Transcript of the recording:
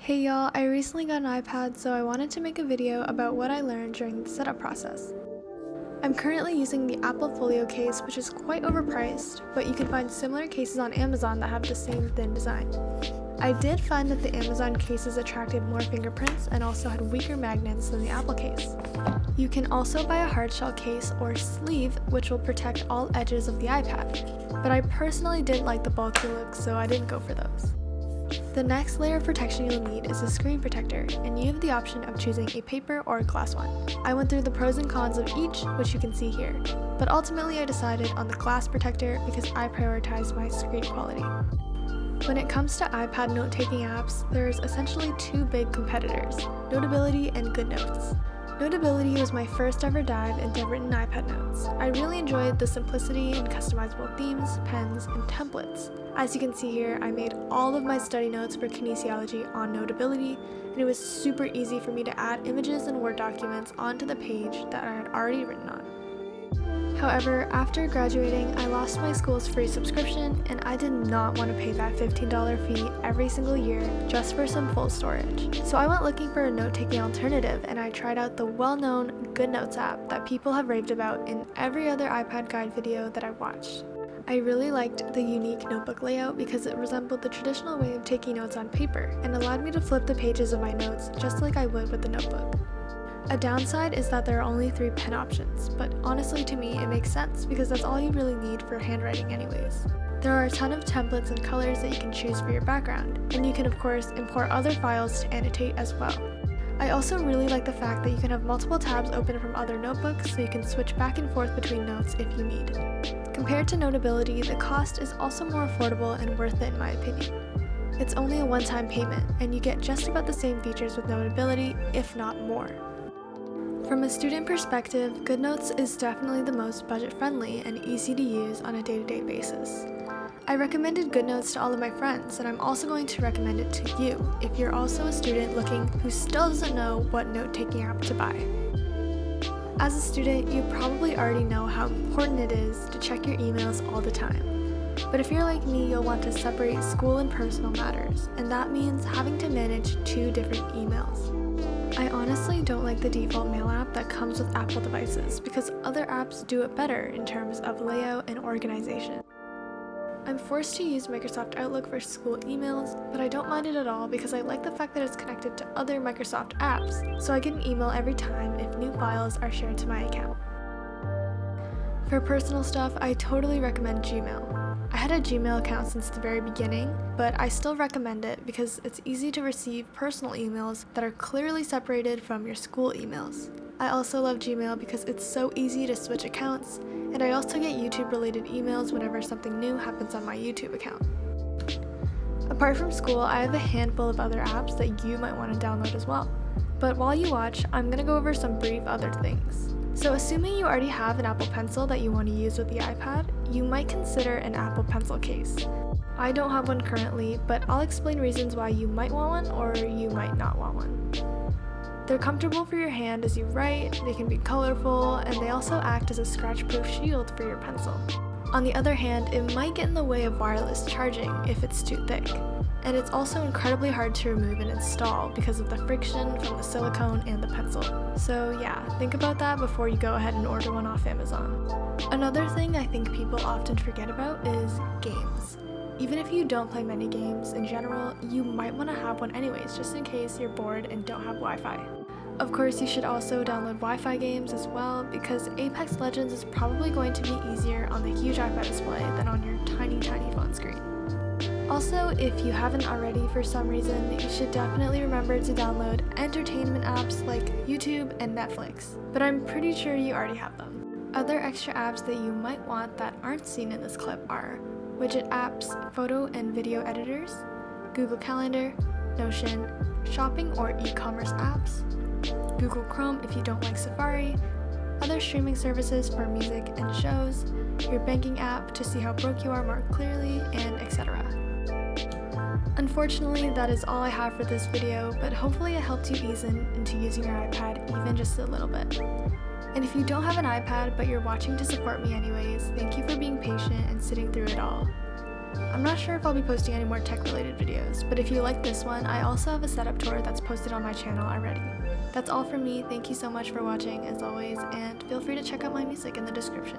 Hey y'all, I recently got an iPad, so I wanted to make a video about what I learned during the setup process. I'm currently using the Apple Folio case, which is quite overpriced, but you can find similar cases on Amazon that have the same thin design. I did find that the Amazon cases attracted more fingerprints and also had weaker magnets than the Apple case. You can also buy a hardshell case or sleeve, which will protect all edges of the iPad, but I personally didn't like the bulky look, so I didn't go for those. The next layer of protection you'll need is a screen protector, and you have the option of choosing a paper or a glass one. I went through the pros and cons of each, which you can see here, but ultimately I decided on the glass protector because I prioritize my screen quality. When it comes to iPad note-taking apps, there's essentially two big competitors, Notability and GoodNotes. Notability was my first ever dive into written iPad notes. I really enjoyed the simplicity and customizable themes, pens, and templates. As you can see here, I made all of my study notes for kinesiology on Notability, and it was super easy for me to add images and Word documents onto the page that I had already written on. However, after graduating, I lost my school's free subscription, and I did not want to pay that $15 fee every single year just for some full storage. So I went looking for a note-taking alternative, and I tried out the well-known GoodNotes app that people have raved about in every other iPad guide video that I watched. I really liked the unique notebook layout because it resembled the traditional way of taking notes on paper and allowed me to flip the pages of my notes just like I would with the notebook. A downside is that there are only 3 pen options, but honestly to me it makes sense because that's all you really need for handwriting anyways. There are a ton of templates and colors that you can choose for your background, and you can of course import other files to annotate as well. I also really like the fact that you can have multiple tabs open from other notebooks so you can switch back and forth between notes if you need. Compared to Notability, the cost is also more affordable and worth it in my opinion. It's only a one-time payment, and you get just about the same features with Notability, if not more. From a student perspective, GoodNotes is definitely the most budget-friendly and easy to use on a day-to-day basis. I recommended GoodNotes to all of my friends, and I'm also going to recommend it to you if you're also a student looking who still doesn't know what note-taking app to buy. As a student, you probably already know how important it is to check your emails all the time. But if you're like me, you'll want to separate school and personal matters, and that means having to manage 2 different emails. I honestly don't like the default mail app that comes with Apple devices because other apps do it better in terms of layout and organization. I'm forced to use Microsoft Outlook for school emails, but I don't mind it at all because I like the fact that it's connected to other Microsoft apps, so I get an email every time if new files are shared to my account. For personal stuff, I totally recommend Gmail. I had a Gmail account since the very beginning, but I still recommend it because it's easy to receive personal emails that are clearly separated from your school emails. I also love Gmail because it's so easy to switch accounts, and I also get YouTube-related emails whenever something new happens on my YouTube account. Apart from school, I have a handful of other apps that you might want to download as well. But while you watch, I'm going to go over some brief other things. So assuming you already have an Apple Pencil that you want to use with the iPad, you might consider an Apple Pencil case. I don't have one currently, but I'll explain reasons why you might want one or you might not want one. They're comfortable for your hand as you write, they can be colorful, and they also act as a scratch-proof shield for your pencil. On the other hand, it might get in the way of wireless charging if it's too thick. And it's also incredibly hard to remove and install because of the friction from the silicone and the pencil. So yeah, think about that before you go ahead and order one off Amazon. Another thing I think people often forget about is games. Even if you don't play many games in general, you might want to have one anyways just in case you're bored and don't have Wi-Fi. Of course, you should also download Wi-Fi games as well because Apex Legends is probably going to be easier on the huge iPad display than on your tiny phone screen. Also, if you haven't already for some reason, you should definitely remember to download entertainment apps like YouTube and Netflix, but I'm pretty sure you already have them. Other extra apps that you might want that aren't seen in this clip are widget apps, photo and video editors, Google Calendar, Notion, shopping or e-commerce apps, Google Chrome if you don't like Safari, other streaming services for music and shows, your banking app to see how broke you are more clearly, and etc. Unfortunately, that is all I have for this video, but hopefully it helped you ease into using your iPad even just a little bit. And if you don't have an iPad but you're watching to support me anyways, thank you for being patient and sitting through it all. I'm not sure if I'll be posting any more tech related videos, but if you like this one, I also have a setup tour that's posted on my channel already. That's all from me. Thank you so much for watching as always, and feel free to check out my music in the description.